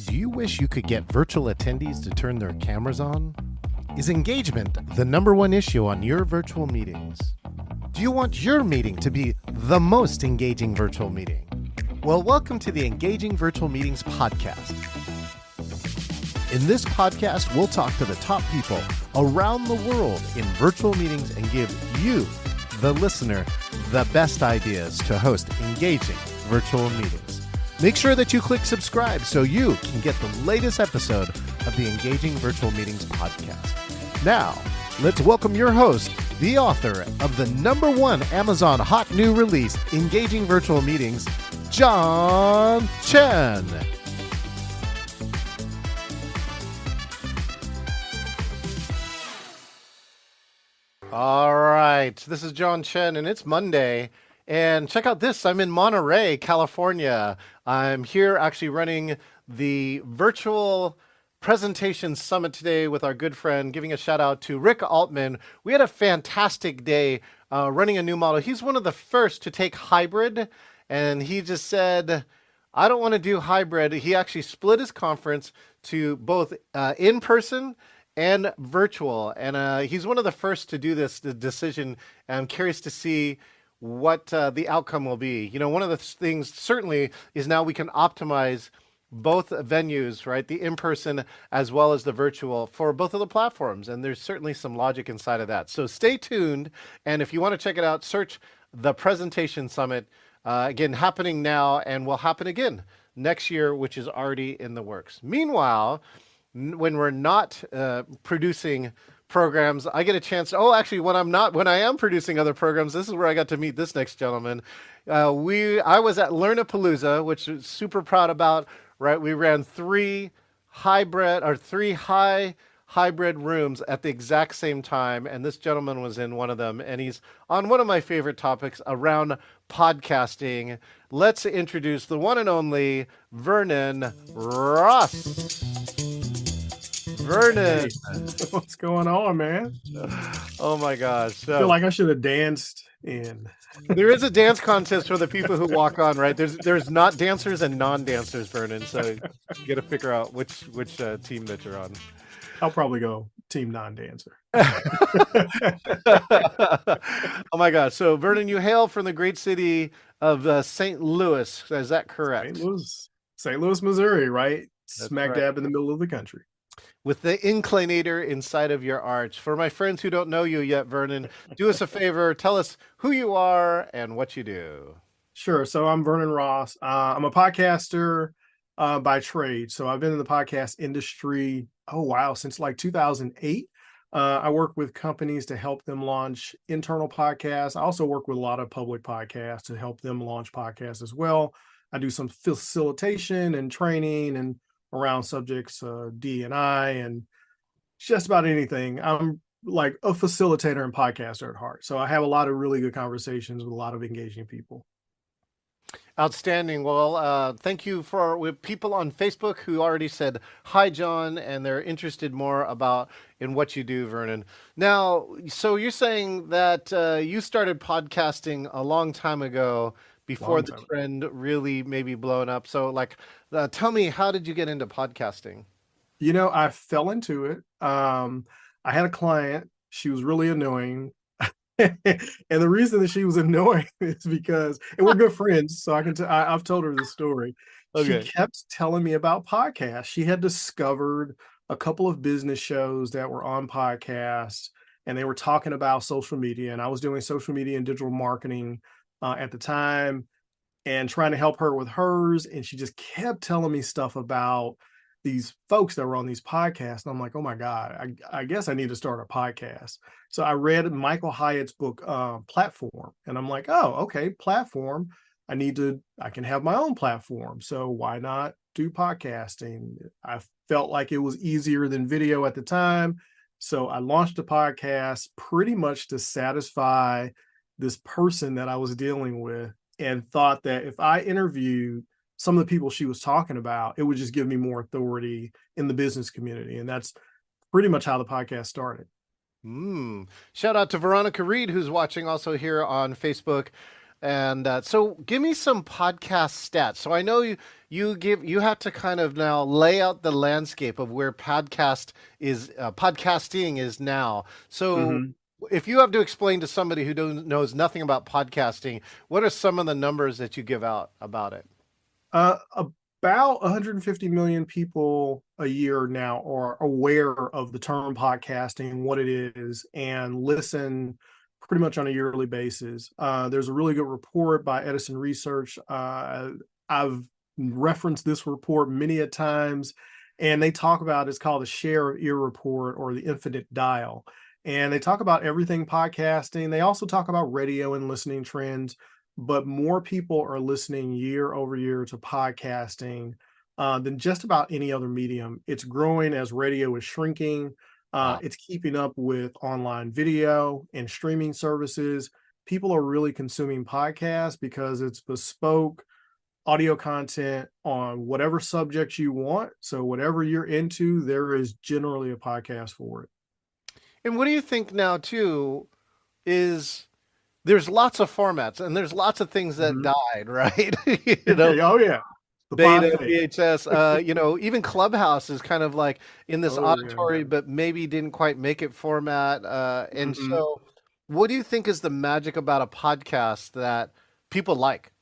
Do you wish you could get virtual attendees to turn their cameras on? Is engagement the number one issue on your virtual meetings? Do you want your meeting to be the most engaging virtual meeting? Well, welcome to the Engaging Virtual Meetings podcast. In this podcast, we'll talk to the top people around the world in virtual meetings and give you, the listener, the best ideas to host engaging virtual meetings. Make sure that you click subscribe so you can get the latest episode of the Engaging Virtual Meetings podcast. Now, let's welcome your host, the author of the #1 Amazon hot new release, Engaging Virtual Meetings, John Chen. All right, this is John Chen, and it's Monday. And check out this, I'm in Monterey, California. I'm here actually running the virtual presentation summit today with our good friend, giving a shout out to Rick Altman. We had a fantastic day running a new model. He's one of the first to take hybrid, and he just said, I don't want to do hybrid. He actually split his conference to both in person and virtual. And he's one of the first to do this decision. And I'm curious to see what the outcome will be. You know, one of the things certainly is now we can optimize both venues, right? The in-person as well as the virtual for both of the platforms. And there's certainly some logic inside of that. So stay tuned. And if you want to check it out, search the Presentation Summit. Again, happening now and will happen again next year, which is already in the works. Meanwhile, when we're not producing programs, I get a chance. Oh, actually, when I am producing other programs, this is where I got to meet this next gentleman. I was at Learnapalooza, which I'm super proud about. Right, we ran three high hybrid rooms at the exact same time, and this gentleman was in one of them, and he's on one of my favorite topics around podcasting. Let's introduce the one and only Vernon Ross. Vernon. Hey, what's going on, man? Oh my gosh. I feel like I should have danced in. There is a dance contest for the people who walk on, right? There's not dancers and non-dancers, Vernon. So you got to figure out which team that you're on. I'll probably go team non-dancer. Oh my gosh. So Vernon, you hail from the great city of St. Louis. Is that correct? St. Louis, Missouri, right? That's Smack dab in the middle of the country. With the inclinator inside of your arch. For my friends who don't know you yet, Vernon, do us a favor. Tell us who you are and what you do. Sure. So I'm Vernon Ross. I'm a podcaster by trade. So I've been in the podcast industry, since like 2008. I work with companies to help them launch internal podcasts. I also work with a lot of public podcasts to help them launch podcasts as well. I do some facilitation and training and around subjects, D&I, and just about anything. I'm like a facilitator and podcaster at heart. So I have a lot of really good conversations with a lot of engaging people. Outstanding. Well, thank you with people on Facebook who already said, hi, John, and they're interested more in what you do, Vernon. Now, so you're saying that you started podcasting a long time ago, before the trend really maybe blown up. So tell me, how did you get into podcasting? You know, I fell into it. I had a client. She was really annoying. And the reason that she was annoying is because, and we're good friends, so I've told her the story. Okay. She kept telling me about podcasts. She had discovered a couple of business shows that were on podcasts, and they were talking about social media. And I was doing social media and digital marketing at the time and trying to help her with hers. And she just kept telling me stuff about these folks that were on these podcasts. And I'm like, oh my God, I guess I need to start a podcast. So I read Michael Hyatt's book, Platform. And I'm like, oh, okay, platform. I can have my own platform. So why not do podcasting? I felt like it was easier than video at the time. So I launched a podcast pretty much to satisfy this person that I was dealing with, and thought that if I interviewed some of the people she was talking about, it would just give me more authority in the business community. And that's pretty much how the podcast started. Shout out to Veronica Reed, who's watching also here on Facebook. And so give me some podcast stats. So I know you have to kind of now lay out the landscape of where podcasting is now. So Mhm. if you have to explain to somebody who knows nothing about podcasting, what are some of the numbers that you give out about it? About 150 million people a year now are aware of the term podcasting, what it is, and listen pretty much on a yearly basis. There's a really good report by Edison Research. I've referenced this report many a times, and they talk about it's called the Share of Ear Report or the Infinite Dial. And they talk about everything podcasting. They also talk about radio and listening trends, but more people are listening year over year to podcasting than just about any other medium. It's growing as radio is shrinking. Wow. It's keeping up with online video and streaming services. People are really consuming podcasts because it's bespoke audio content on whatever subject you want. So, whatever you're into, there is generally a podcast for it. And what do you think now too is there's lots of formats and there's lots of things that Mhm. died, right? You know, Oh, yeah. The pod beta, fade. VHS, even Clubhouse is kind of like in this Oh, yeah. auditory, but maybe didn't quite make it format. And Mhm. so, what do you think is the magic about a podcast that people like?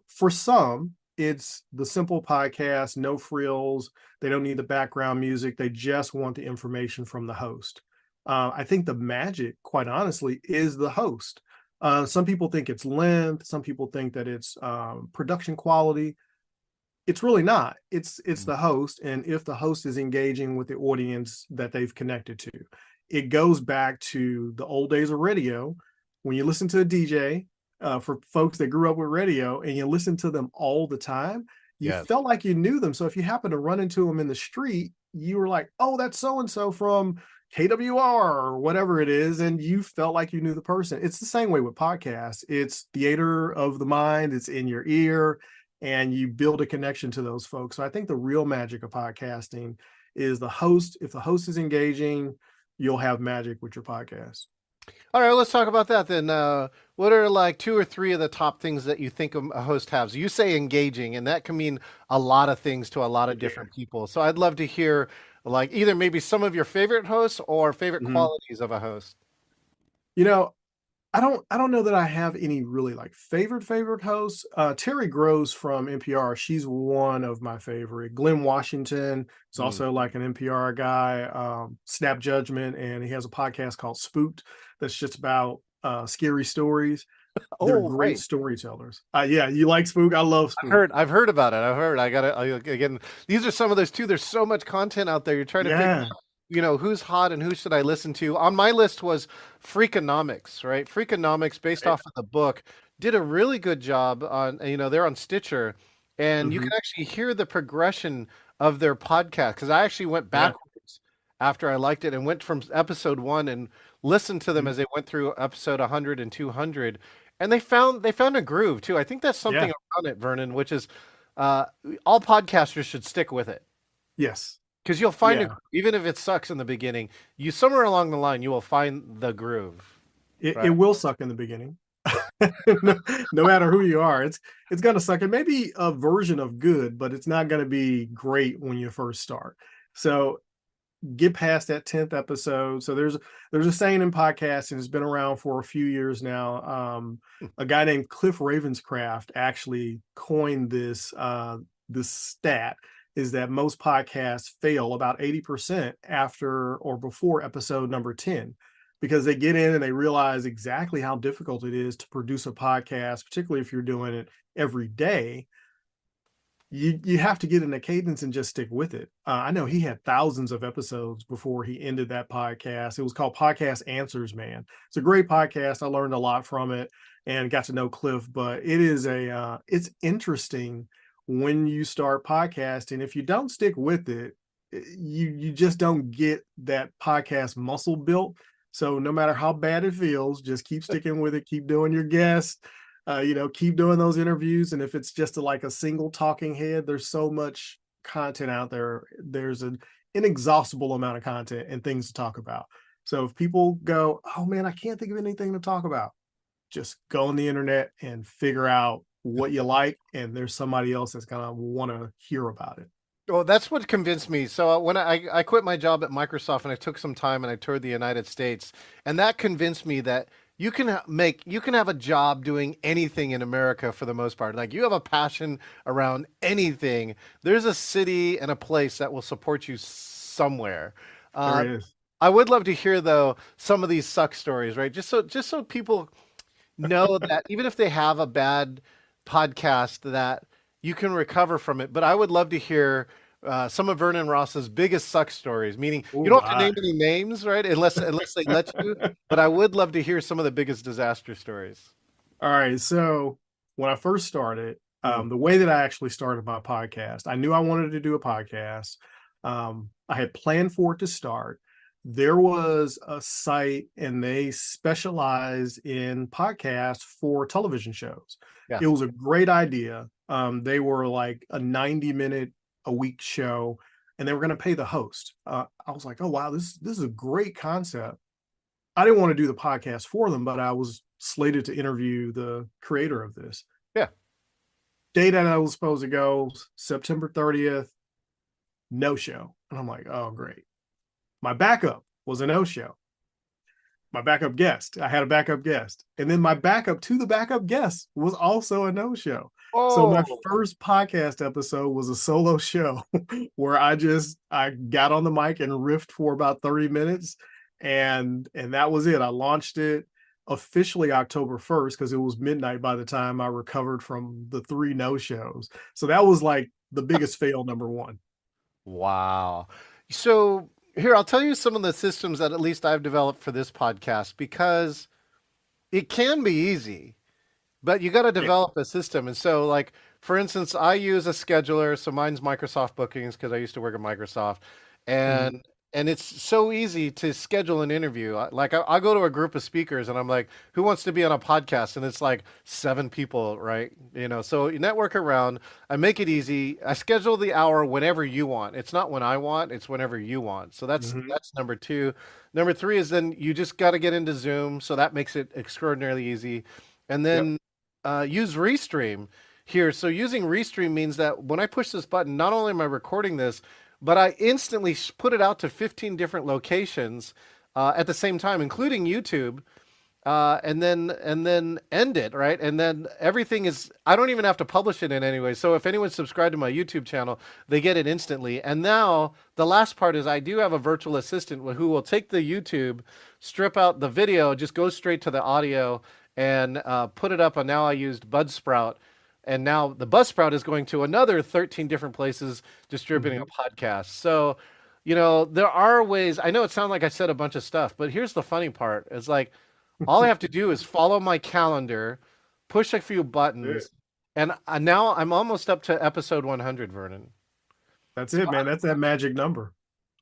For some, it's the simple podcast, no frills. They don't need the background music. They just want the information from the host. I think the magic, quite honestly, is the host. Some people think it's length. Some people think that it's production quality. It's really not. It's Mm. the host, and if the host is engaging with the audience that they've connected to, it goes back to the old days of radio. When you listen to a DJ, for folks that grew up with radio, and you listen to them all the time, you Yes. felt like you knew them. So if you happen to run into them in the street, you were like, "Oh, that's so and so from KWR or whatever it is," and you felt like you knew the person. It's the same way with podcasts. It's theater of the mind. It's in your ear and you build a connection to those folks. So I think the real magic of podcasting is the host. If the host is engaging, you'll have magic with your podcast. All right, let's talk about that then. What are like two or three of the top things that you think a host has? You say engaging, and that can mean a lot of things to a lot of Yeah. different people. So I'd love to hear like either maybe some of your favorite hosts or favorite Mhm. qualities of a host. You know, I don't know that I have any really like favorite hosts. Terry Gross from NPR, she's one of my favorite. Glenn Washington is Mm. also like an NPR guy. Snap Judgment, and he has a podcast called Spooked that's just about scary stories. They're Oh, great right. storytellers. Yeah, you like Spook? I love Spook. I've heard about it. I've heard. Again. These are some of those too. There's so much content out there. You're trying to figure Yeah, who's hot and who should I listen to. On my list was Freakonomics, right? Freakonomics, based right. off of the book, did a really good job on, they're on Stitcher, and you can Mhm. actually hear the progression of their podcast. Because I actually went Yeah. backwards after I liked it and went from episode one and listened to them Mhm. as they went through episode 100 and 200, and they found a groove too. I think that's something Yeah. around it, Vernon, which is uh, all podcasters should stick with it. Yes. Because you'll find a Yeah. groove, even if it sucks in the beginning, you somewhere along the line you will find the groove, It right? will suck in the beginning. No, no matter who you are, it's gonna suck. It may be a version of good, but it's not gonna be great when you first start. So get past that 10th episode. So there's a saying in podcasting, it's been around for a few years now. A guy named Cliff Ravenscraft actually coined this stat is that most podcasts fail about 80% after or before episode number 10 because they get in and they realize exactly how difficult it is to produce a podcast, particularly if you're doing it every day. You have to get in a cadence and just stick with it. I know he had thousands of episodes before he ended that podcast. It was called Podcast Answers, man. It's a great podcast. I learned a lot from it and got to know Cliff. But it's interesting when you start podcasting. If you don't stick with it, you just don't get that podcast muscle built. So no matter how bad it feels, just keep sticking with it. Keep doing your guests, keep doing those interviews. And if it's just like a single talking head, there's so much content out there. There's an inexhaustible amount of content and things to talk about. So if people go, "Oh man, I can't think of anything to talk about," just go on the internet and figure out what you like, and there's somebody else that's gonna want to hear about it. Well, that's what convinced me. So when I quit my job at Microsoft and I took some time and I toured the United States, and that convinced me that you can have a job doing anything in America for the most part. Like you have a passion around anything. There's a city and a place that will support you somewhere. There Uh, is. I would love to hear though some of these suck stories, right? Just so people know that even if they have a bad podcast, that you can recover from it. But I would love to hear some of Vernon Ross's biggest suck stories. Meaning, you Oh don't have to my. name any names, right? Unless they let you. But I would love to hear some of the biggest disaster stories. All right. So when I first started, Mm, the way that I actually started my podcast, I knew I wanted to do a podcast. I had planned for it to start. There was a site and they specialize in podcasts for television shows. yeah. It was a great idea. They were like a 90-minute a week show, and they were going to pay the host. I was like, oh wow, this is a great concept. I didn't want to do the podcast for them, but I was slated to interview the creator of this. Yeah. Day that I was supposed to go, September 30th, no show. And I'm like, oh, great. My backup was a no show. My backup guest, I had a backup guest. And then my backup to the backup guest was also a no show. So my Oh, first podcast episode was a solo show where I got on the mic and riffed for about 30 minutes, and that was it. I launched it officially October 1st because it was midnight by the time I recovered from the 3 no shows. So that was like the biggest fail number 1. wow. So here, I'll tell you some of the systems that at least I've developed for this podcast because it can be easy. But you got to Yeah. develop a system. And so, like, for instance, I use a scheduler. So mine's Microsoft Bookings because I used to work at Microsoft. Mhm. And it's so easy to schedule an interview. Like, I go to a group of speakers and I'm like, who wants to be on a podcast? And it's like 7 people, right? So you network around. I make it easy. I schedule the hour whenever you want. It's not when I want, it's whenever you want. So Mhm. that's number two. Number three is then you just got to get into Zoom. So that makes it extraordinarily easy. And Yep. then use Restream here. So using Restream means that when I push this button, not only am I recording this, but I instantly put it out to 15 different locations at the same time, including YouTube, and then end it, right? And then everything is, I don't even have to publish it in any way. So if anyone's subscribed to my YouTube channel, they get it instantly. And now the last part is I do have a virtual assistant who will take the YouTube, strip out the video, just go straight to the audio and put it up. And now I used Buzzsprout. And now the Buzzsprout is going to another 13 different places distributing a Mhm. podcast. So, there are ways. I know it sounds like I said a bunch of stuff, but here's the funny part. It's like, all I have to do is follow my calendar, push a few That's it. buttons, and now I'm almost up to episode 100, Vernon. That's So, it, man. That's that magic number.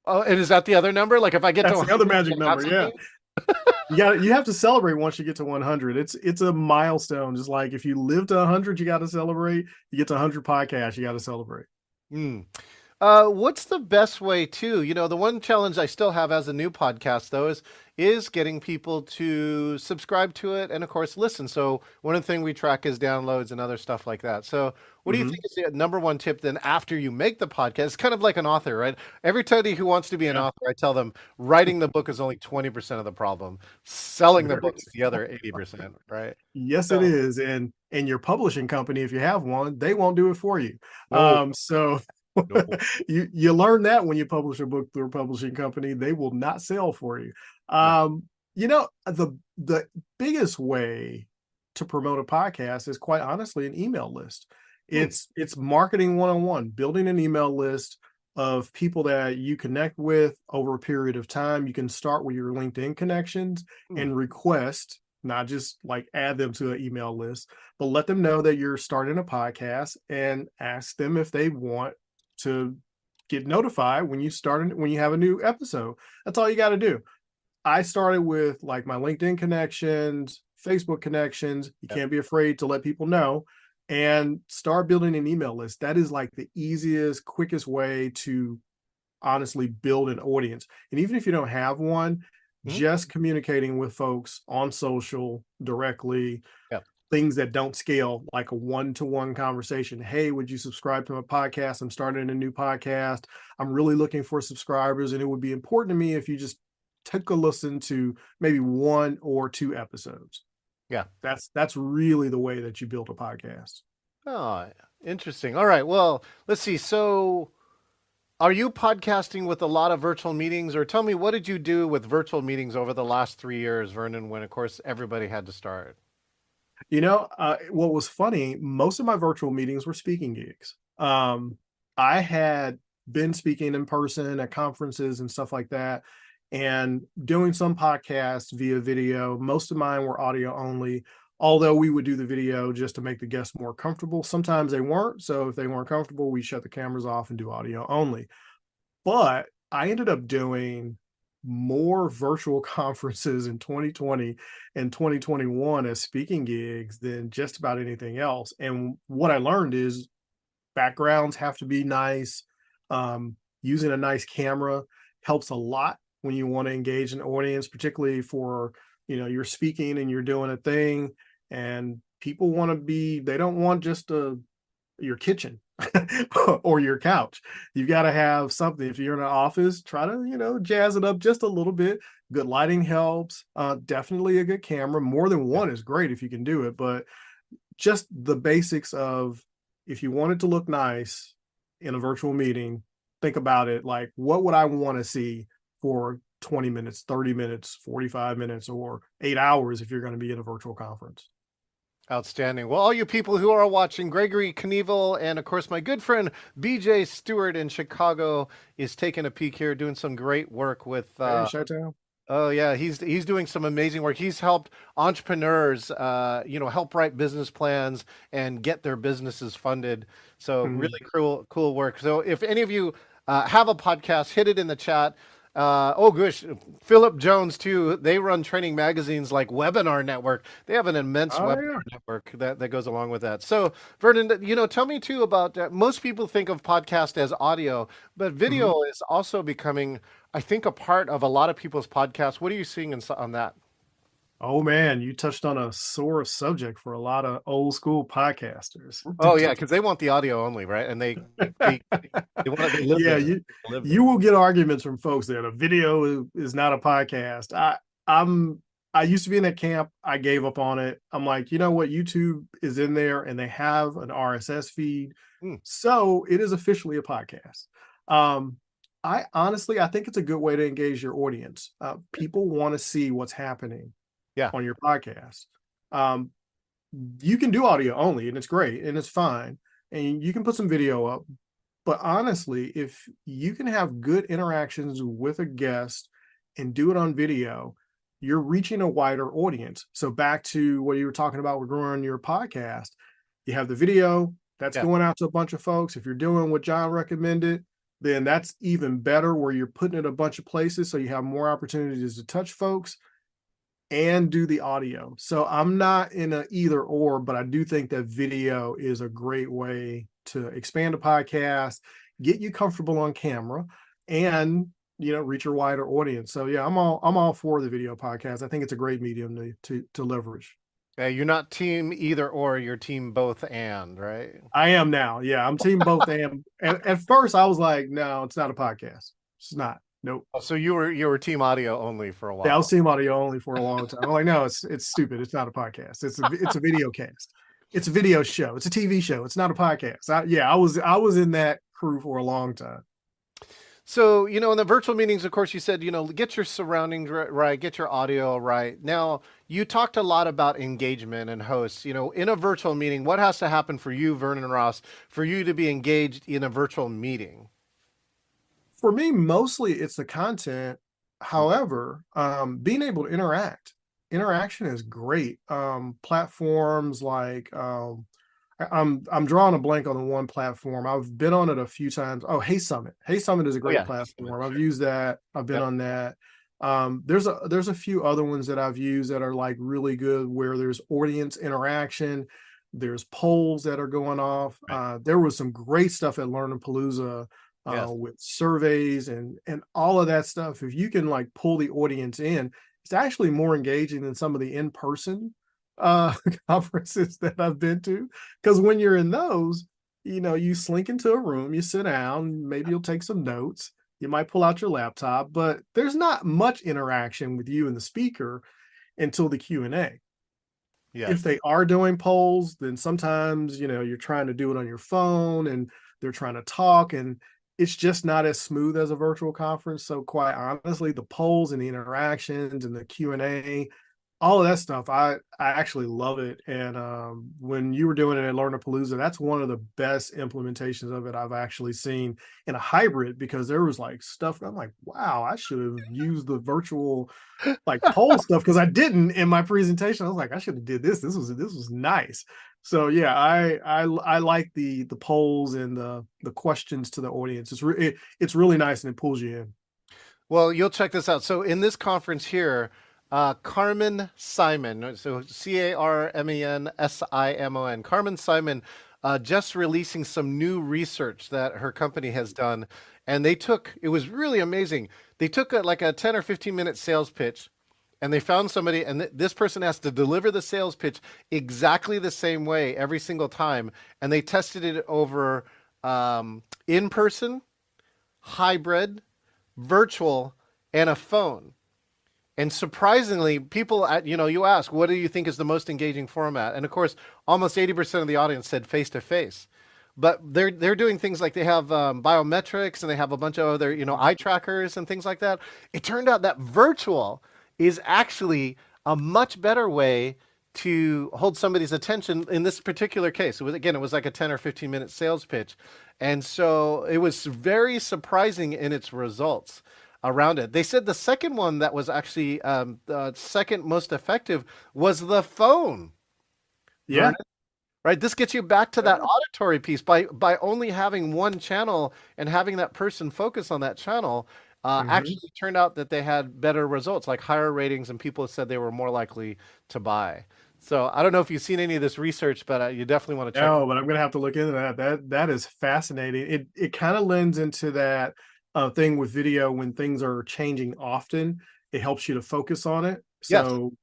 oh, and is that the other number? Like if I get to That's the other 100, I magic can have number. Yeah. something? You have to celebrate once you get to 100. It's a milestone. Just like if you live to 100, you got to celebrate. You get to 100 podcasts, you got to celebrate. Hmm. What's the best way to, the one challenge I still have as a new podcast though is getting people to subscribe to it and of course listen. So one of the things we track is downloads and other stuff like that. So what do you Hmm. think is the number one tip then after you make the podcast? It's kind of like an author, right? Everybody who wants to be an Yeah. author, I tell them writing the book is only 20% of the problem. Selling the There book it is is. the other 80%, right? Yes, it So, is. And your publishing company, if you have one, they won't do it for you. no, So no. you learn that when you publish a book through a publishing company, they will not sell for you. Yeah. The biggest way to promote a podcast is quite honestly an email list. Hmm, It's marketing 101, building an email list of people that you connect with over a period of time. You can start with your LinkedIn connections hmm. and request, not just like add them to an email list, but let them know that you're starting a podcast and ask them if they want to get notified when you have a new episode. That's all you got to do. I started with like my LinkedIn connections, Facebook connections. You Yep. can't be afraid to let people know and start building an email list. That is like the easiest, quickest way to honestly build an audience. And even if you don't have one, Mhm. just communicating with folks on social directly, Yeah. things that don't scale, like a one-to-one conversation. Hey, would you subscribe to my podcast? I'm starting a new podcast. I'm really looking for subscribers, and it would be important to me if you just took a listen to maybe one or two episodes. Yeah. That's really the way that you build a podcast. Oh, interesting. All right. Well, let's see. So, are you podcasting with a lot of virtual meetings, or tell me what did you do with virtual meetings over the last 3 years, Vernon, when of course everybody had to start? What was funny, most of my virtual meetings were speaking gigs. I had been speaking in person at conferences and stuff like that, and doing some podcasts via video. Most of mine were audio only, although we would do the video just to make the guests more comfortable. Sometimes they weren't. So if they weren't comfortable, we shut the cameras off and do audio only. But I ended up doing more virtual conferences in 2020 and 2021 as speaking gigs than just about anything else. And what I learned is backgrounds have to be nice. Using a nice camera helps a lot when you want to engage an audience, particularly for, you're speaking and you're doing a thing, and people want to be, they don't want just your kitchen or your couch. You've got to have something. If you're in an office, try to, jazz it up just a little bit. Good lighting helps. Definitely a good camera. More than Yeah. one is great if you can do it, but just the basics of, if you want it to look nice in a virtual meeting, think about it like, what would I want to see for 20 minutes, 30 minutes, 45 minutes, or 8 hours if you're going to be in a virtual conference? Outstanding. Well, all you people who are watching, Gregory Knievel and of course my good friend BJ Stewart in Chicago is taking a peek here, doing some great work with Hey, Showtime. oh yeah, he's doing some amazing work. He's helped entrepreneurs, help write business plans and get their businesses funded. So Mhm. really cool work. So if any of you have a podcast, hit it in the chat. Oh gosh, Philip Jones too. They run training magazines like Webinar Network. They have an immense Oh, webinar yeah. network that goes along with that. So Vernon, tell me too about most people think of podcast as audio, but Mhm. video is also becoming, I think, a part of a lot of people's podcasts. What are you seeing on that? Oh man, you touched on a sore subject for a lot of old school podcasters. Oh yeah, because they want the audio only, right? And they live Yeah, there. you They live you there. will get arguments from folks that a video is not a podcast. I'm I used to be in that camp. I gave up on it. I'm like, you know what? YouTube is in there and they have an RSS feed. Hmm, So it is officially a podcast. Um, I think it's a good way to engage your audience. People want to see what's happening yeah, on your podcast. Um, you can do audio only and it's great and it's fine. And you can put some video up. But honestly, if you can have good interactions with a guest and do it on video, you're reaching a wider audience. So back to what you were talking about with growing your podcast, you have the video that's yeah. going out to a bunch of folks. If you're doing what John recommended, then that's even better where you're putting it a bunch of places so you have more opportunities to touch folks and do the audio. So I'm not in a either or, but I do think that video is a great way to expand a podcast, get you comfortable on camera, and reach your wider audience. So yeah, I'm all for the video podcast. I think it's a great medium to leverage. You're not team either or. You're team both and, right? I am now. Yeah, I'm team both. And at first I was like, no, it's not a podcast. It's not. Nope. Oh, so you were team audio only for a Yeah, I was while. team audio only for a long time. I'm like, no, it's stupid. It's not a podcast. It's a video cast. It's a video show. It's a TV show. It's not a podcast. I was in that crew for a long time. So, in the virtual meetings, of course, you said, get your surroundings right, get your audio right. Now, you talked a lot about engagement and hosts. In a virtual meeting, what has to happen for you, Vernon Ross, for you to be engaged in a virtual meeting? For me, mostly it's the content. Mm. However, being able to interaction is great. Platforms like I'm drawing a blank on the one platform. I've been on it a few times. Oh, Hey Summit. Hey Summit is a Oh, great yeah. platform. I've used that. I've been Yep. on that. There's a few other ones that I've used that are like really good where there's audience interaction. There's polls that are going off. Right. There was some great stuff at Learn Palooza Yes. with surveys and all of that stuff. If you can like pull the audience in, it's actually more engaging than some of the in-person uh conferences that I've been to. Because when you're in those, you slink into a room, you sit down, maybe you'll take some notes, you might pull out your laptop, but there's not much interaction with you and the speaker until the Q&A. If Yes. they are doing polls, then sometimes, you're trying to do it on your phone and they're trying to talk, and it's just not as smooth as a virtual conference. So quite honestly, the polls and the interactions and the Q&A, all of that stuff, I actually love it. And when you were doing it at Learnapalooza, that's one of the best implementations of it I've actually seen in a hybrid, because there was like stuff I'm like, wow, I should have used the virtual like poll stuff, because I didn't in my presentation. I was like, I should have did this. This was nice. So yeah, I like the polls and the questions to the audience. It's really nice, and it pulls you in. Well, you'll check this out. So in this conference here, Carmen Simon, so Carmensimon, Carmen Simon, just releasing some new research that her company has done, and it was really amazing. They took like a 10 or 15-minute sales pitch, and they found somebody, and this person has to deliver the sales pitch exactly the same way every single time, and they tested it over in person, hybrid, virtual, and a phone. And surprisingly, people you ask, what do you think is the most engaging format? And of course, almost 80% of the audience said face to face. But they're doing things like they have biometrics, and they have a bunch of other, eye trackers and things like that. It turned out that virtual is actually a much better way to hold somebody's attention in this particular case. It was like a 10 or 15-minute sales pitch. And so it was very surprising in its results around it. They said the second one that was actually the second most effective was the phone, Yeah. Vernon. Right? This gets you back to that auditory piece by only having one channel and having that person focus on that channel. Mhm. Actually turned out that they had better results, like higher ratings, and people said they were more likely to buy. So I don't know if you've seen any of this research, but you definitely want to check. No, but I'm gonna have to look into that. That is fascinating. It kind of lends into that thing with video. When things are changing often, it helps you to focus on it. Yes. So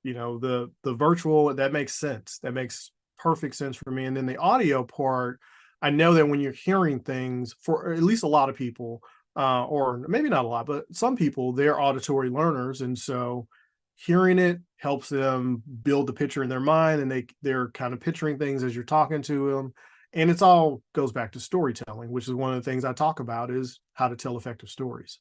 the virtual, that makes sense. That makes perfect sense for me. And then the audio part, I know that when you're hearing things, for at least a lot of people, or maybe not a lot, but some people, they're auditory learners, and so hearing it helps them build the picture in their mind, and they're kind of picturing things as you're talking to them. And it's all goes back to storytelling, which is one of the things I talk about, is how to tell effective stories.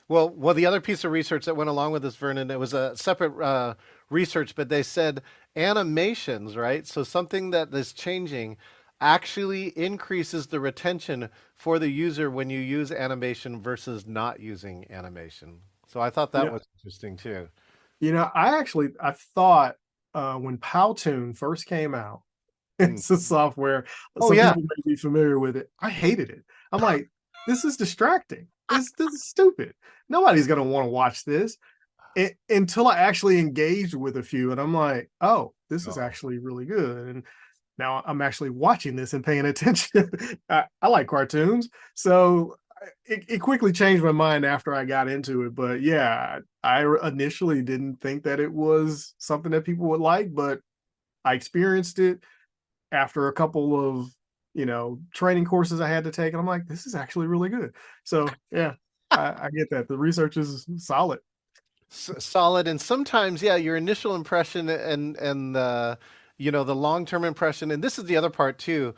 Well, the other piece of research that went along with this, Vernon, it was a separate research, but they said animations, right? So something that is changing actually increases the retention for the user when you use animation versus not using animation. So I thought that Yeah. was interesting too. I thought when Powtoon first came out, Mm. it's a software. Oh Some yeah. people may be familiar with it. I hated it. I'm like, this is distracting. This is stupid. Nobody's gonna want to watch this. Until I actually engaged with a few, and I'm like, oh, this is Oh. actually really good. And now I'm actually watching this and paying attention. I like cartoons, so it quickly changed my mind after I got into it. But yeah, I initially didn't think that it was something that people would like, but I experienced it after a couple of training courses I had to take, and I'm like, this is actually really good. So yeah, I get that the research is solid. Solid, and sometimes yeah, your initial impression and the long-term impression, and this is the other part too.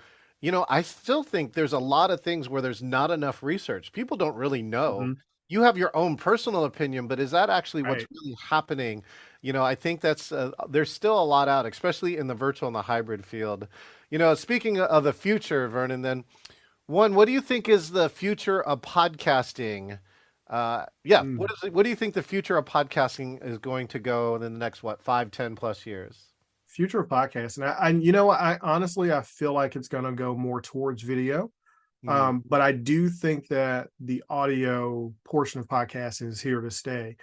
I still think there's a lot of things where there's not enough research. People don't really know. Mhm. You have your own personal opinion, but is that actually what's Right. really happening? I think that's there's still a lot out, especially in the virtual and the hybrid field. Speaking of the future, Vernon, then what do you think is the future of podcasting? Yeah, Mm. what do you think the future of podcasting is going to go in the next, what, 5, 10 plus years? Future of podcasting. I honestly, I feel like it's going to go more towards video. Hmm. But I do think that the audio portion of podcasting is here to stay.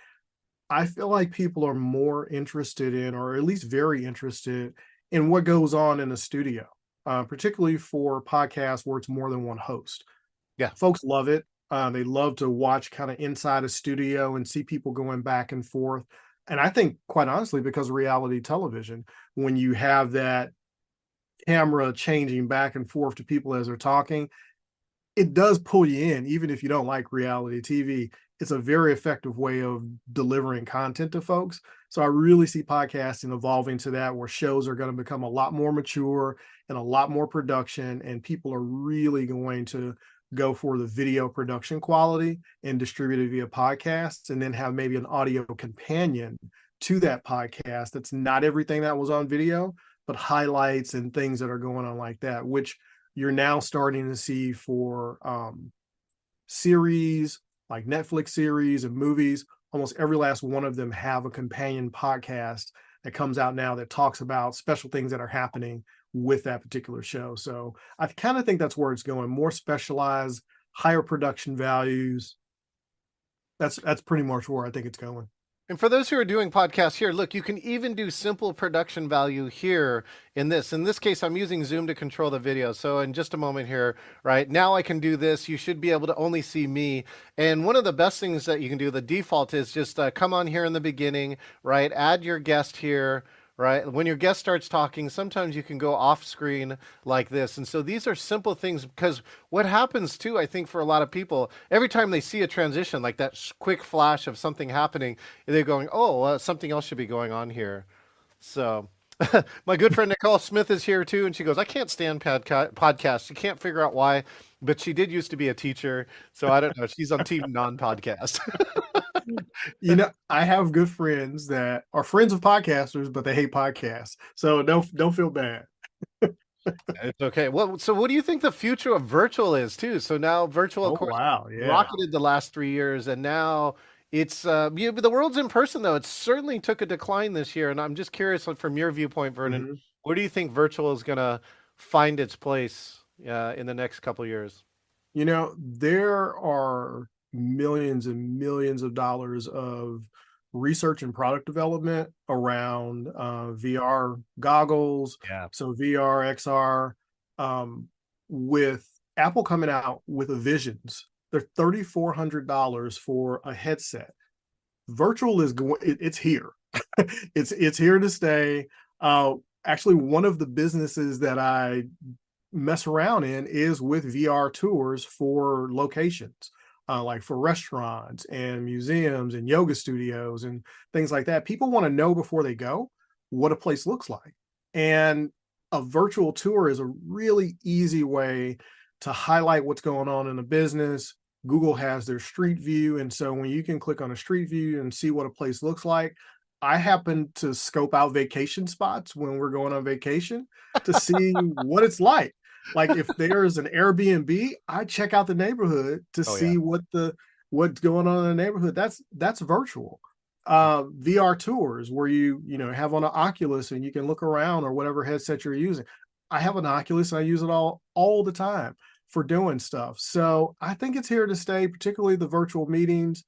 I feel like people are more interested in, or at least very interested in, what goes on in the studio, particularly for podcasts where it's more than one host. Yeah. Folks love it. They love to watch kind of inside a studio and see people going back and forth. And I think, quite honestly, because of reality television, when you have that camera changing back and forth to people as they're talking, it does pull you in, even if you don't like reality TV. It's a very effective way of delivering content to folks. So I really see podcasting evolving to that, where shows are going to become a lot more mature and a lot more production, and people are really going to go for the video production quality and distribute it via podcasts, and then have maybe an audio companion to that podcast that's not everything that was on video, but highlights and things that are going on like that, which you're now starting to see for series like Netflix series and movies. Almost every last one of them have a companion podcast that comes out now that talks about special things that are happening with that particular show. So I kind of think that's where it's going, more specialized, higher production values. That's pretty much where I think it's going. And for those who are doing podcasts here, look, you can even do simple production value here in this. In this case, I'm using Zoom to control the video. So in just a moment here, right now I can do this. You should be able to only see me. And one of the best things that you can do, the default is just come on here in the beginning, right? Add your guest here. Right? When your guest starts talking, sometimes you can go off screen like this. And so these are simple things, because what happens too, I think, for a lot of people, every time they see a transition, like that quick flash of something happening, they're going, oh, something else should be going on here. So my good friend Nicole Smith is here too. And she goes, I can't stand podcasts. She can't figure out why, but she did used to be a teacher. So I don't know. She's on team non-podcast. I have good friends that are friends of podcasters, but they hate podcasts. So don't feel bad. It's okay. Well, so what do you think the future of virtual is too? So now virtual, of Oh course, wow, yeah. rocketed the last 3 years, and now it's the world's in person though. It certainly took a decline this year, and I'm just curious, like, from your viewpoint, Vernon, Mhm. where do you think virtual is gonna find its place in the next couple of years? There are millions and millions of dollars of research and product development around VR goggles, Yeah. so VR, XR, with Apple coming out with a Visions. They're $3,400 for a headset. Virtual is going, it's here. It's here to stay. Actually, one of the businesses that I mess around in is with VR tours for locations, like for restaurants and museums and yoga studios and things like that. People want to know before they go what a place looks like. And a virtual tour is a really easy way to highlight what's going on in a business. Google has their street view. And so when you can click on a street view and see what a place looks like, I happen to scope out vacation spots when we're going on vacation to see what it's like. Like if there's an Airbnb, I check out the neighborhood to Oh yeah. see what's going on in the neighborhood. That's virtual. VR tours where you have on an Oculus and you can look around, or whatever headset you're using. I have an Oculus and I use it all the time for doing stuff. So I think it's here to stay, particularly the virtual meetings.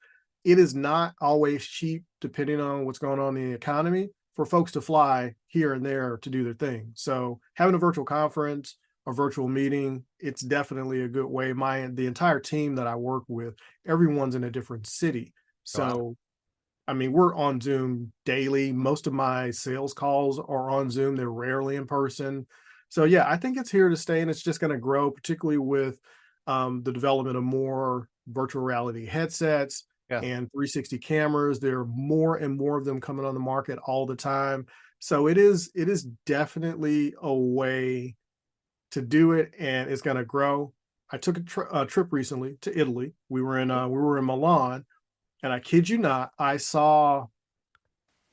It is not always cheap, depending on what's going on in the economy, for folks to fly here and there to do their thing. So having a virtual conference, a virtual meeting, it's definitely a good way. The entire team that I work with, everyone's in a different city. Wow. So I mean, we're on Zoom daily. Most of my sales calls are on Zoom. They're rarely in person. So yeah, I think it's here to stay, and it's just going to grow, particularly with the development of more virtual reality headsets Yeah. and 360 cameras. There are more and more of them coming on the market all the time. So it is definitely a way to do it, and it's going to grow. I took a trip recently to Italy. We were in Milan, and I kid you not, I saw,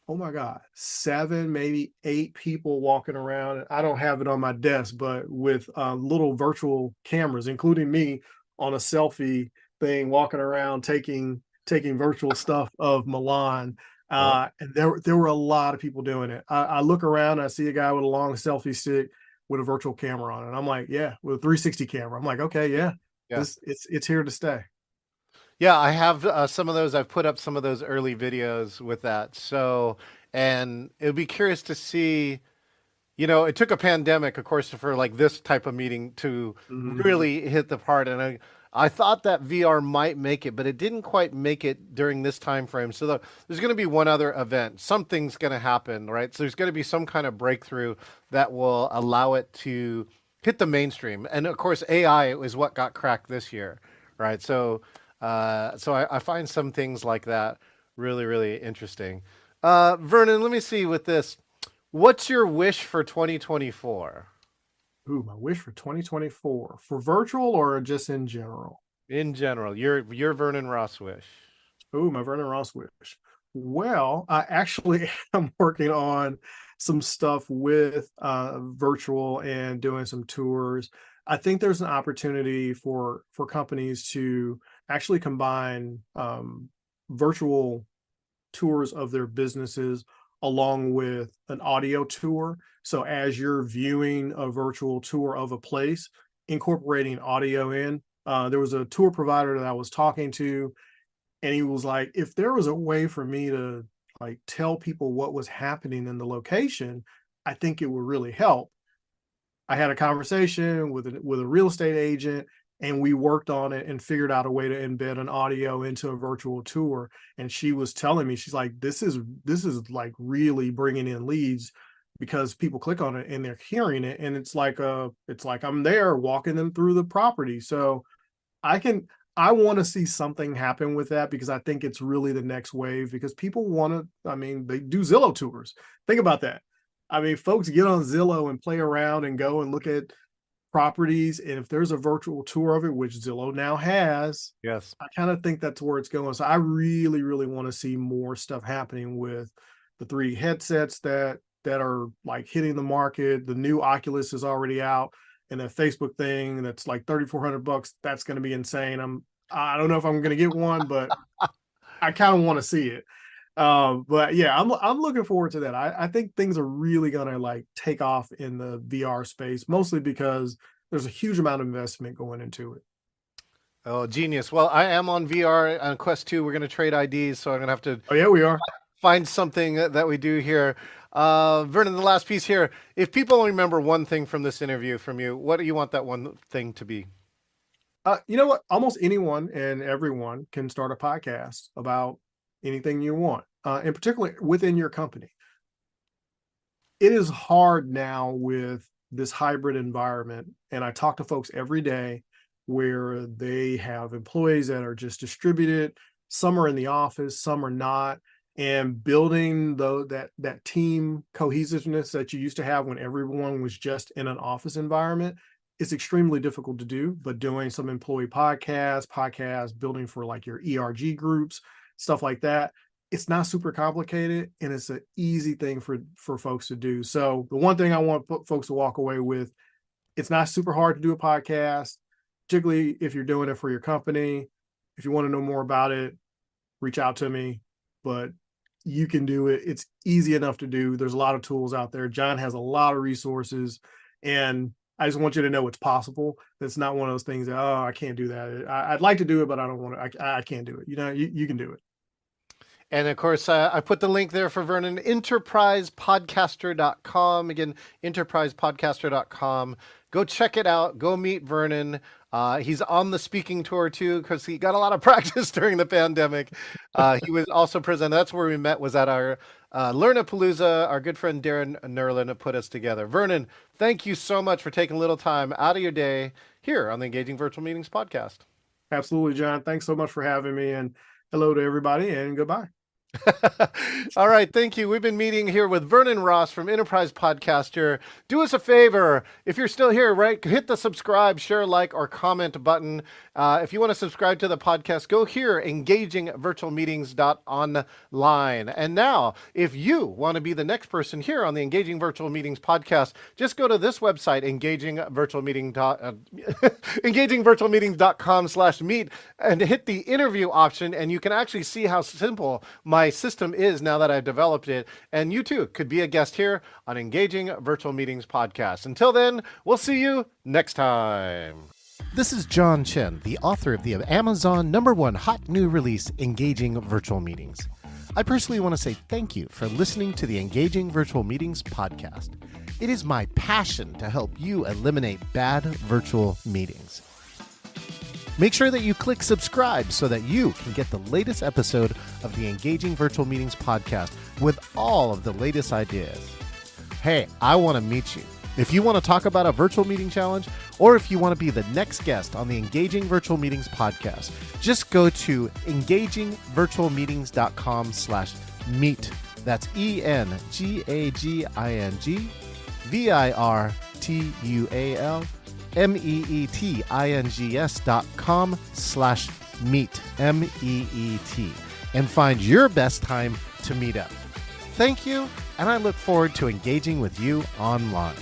oh my God, 7, maybe 8 people walking around. And I don't have it on my desk, but with little virtual cameras, including me on a selfie thing, walking around taking virtual stuff of Milan. Oh, And there were a lot of people doing it. I look around, I see a guy with a long selfie stick with a virtual camera on it. I'm like, yeah, with a 360 camera. I'm like, okay, yeah, yeah. it's here to stay. Yeah, I have some of those. I've put up some of those early videos with that. So, and it would be curious to see, it took a pandemic, of course, for like this type of meeting to Mhm. really hit the part. And I thought that VR might make it, but it didn't quite make it during this time frame. So there's going to be one other event. Something's going to happen, right? So there's going to be some kind of breakthrough that will allow it to hit the mainstream. And of course, AI is what got cracked this year, right? So I find some things like that really, really interesting. Vernon, let me see with this. What's your wish for 2024? Ooh, my wish for 2024 for virtual or just in general? In general, your Vernon Ross wish. Ooh, my Vernon Ross wish. Well, I actually am working on some stuff with virtual and doing some tours. I think there's an opportunity for companies to actually combine virtual tours of their businesses along with an audio tour. So as you're viewing a virtual tour of a place, incorporating audio in. There was a tour provider that I was talking to, and he was like, if there was a way for me to like tell people what was happening in the location, I think it would really help. I had a conversation with a real estate agent, and we worked on it and figured out a way to embed an audio into a virtual tour. And she was telling me, she's like, this is like really bringing in leads because people click on it and they're hearing it, and it's like I'm there walking them through the property. So I want to see something happen with that because I think it's really the next wave because people want to, I mean, they do Zillow tours. Think about that. I mean, folks get on Zillow and play around and go and look at properties. And if there's a virtual tour of it, which Zillow now has, Yes. I kind of think that's where it's going. So I really, really want to see more stuff happening with the 3 headsets that are like hitting the market. The new Oculus is already out, and that Facebook thing that's like $3,400. That's going to be insane. I don't know if I'm going to get one, but I kind of want to see it. But yeah, I'm looking forward to that. I think things are really gonna like take off in the VR space, mostly because there's a huge amount of investment going into it. Oh, genius. Well, I am on VR on Quest 2. We're going to trade IDs, so I'm going to have to Oh yeah, we are. find something that we do here. Vernon, the last piece here. If people only remember one thing from this interview from you, what do you want that one thing to be? You know what? Almost anyone and everyone can start a podcast about anything you want, and particularly within your company. It is hard now with this hybrid environment, and I talk to folks every day where they have employees that are just distributed. Some are in the office, some are not, and building that team cohesiveness that you used to have when everyone was just in an office environment is extremely difficult to do. But doing some employee podcasts, building for like your ERG groups, stuff like that, it's not super complicated, and it's an easy thing for folks to do. So the one thing I want folks to walk away with, it's not super hard to do a podcast, particularly if you're doing it for your company. If you want to know more about it, reach out to me, but you can do it. It's easy enough to do. There's a lot of tools out there. John has a lot of resources, and I just want you to know it's possible. It's not one of those things that, oh, I can't do that. I'd like to do it, but I don't want to. I can't do it. You know, you can do it. And of course, I put the link there for Vernon, enterprisepodcaster.com. Again, enterprisepodcaster.com. Go check it out. Go meet Vernon. He's on the speaking tour too, because he got a lot of practice during the pandemic. He was also presented. That's where we met, was at our Learnapalooza. Our good friend Darren Nerlin put us together. Vernon, thank you so much for taking a little time out of your day here on the Engaging Virtual Meetings podcast. Absolutely, John. Thanks so much for having me, and hello to everybody, and goodbye. All right, thank you. We've been meeting here with Vernon Ross from Enterprise Podcaster. Do us a favor, if you're still here, right, hit the subscribe, share, like, or comment button. If you want to subscribe to the podcast, go here, engagingvirtualmeetings.online. And now, if you want to be the next person here on the Engaging Virtual Meetings podcast, just go to this website, engagingvirtualmeetings.com/meet, and hit the interview option, and you can actually see how simple my system is now that I've developed it. And you too could be a guest here on Engaging Virtual Meetings podcast. Until then, we'll see you next time. This is John Chen, the author of the Amazon #1 hot new release, Engaging Virtual Meetings. I personally want to say thank you for listening to the Engaging Virtual Meetings podcast. It is my passion to help you eliminate bad virtual meetings. Make sure that you click subscribe so that you can get the latest episode of the Engaging Virtual Meetings podcast with all of the latest ideas. Hey, I want to meet you. If you want to talk about a virtual meeting challenge, or if you want to be the next guest on the Engaging Virtual Meetings podcast, just go to engagingvirtualmeetings.com/meet. That's engagingvirtualmeetings.com/meet, MEET, and find your best time to meet up. Thank you, and I look forward to engaging with you online.